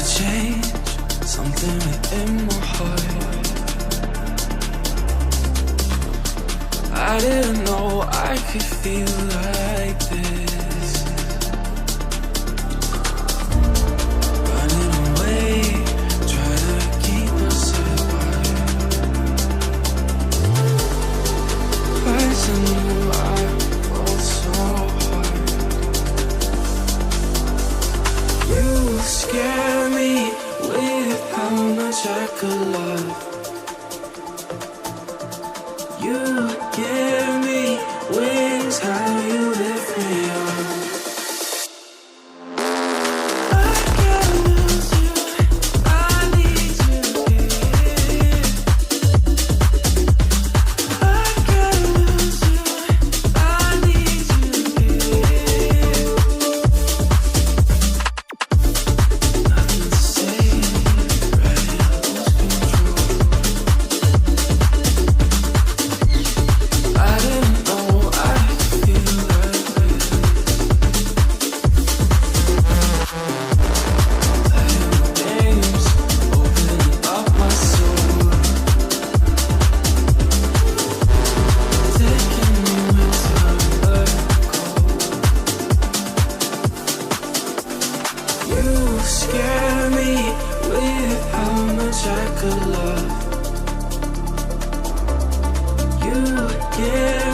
change something within my heart. I didn't know I could feel like this. Running away, try to keep us apart. Twice I knew I fought so hard. You scare me with how much I could love. You give me wings, how you lift me up. I can't lose you, I need you here. I can't lose you, I need you here. Nothing to say, ready to lose control. I didn't know I could feel like this. Playing games, opening up my soul. Taking me with time, you scare me with how much I could love. You give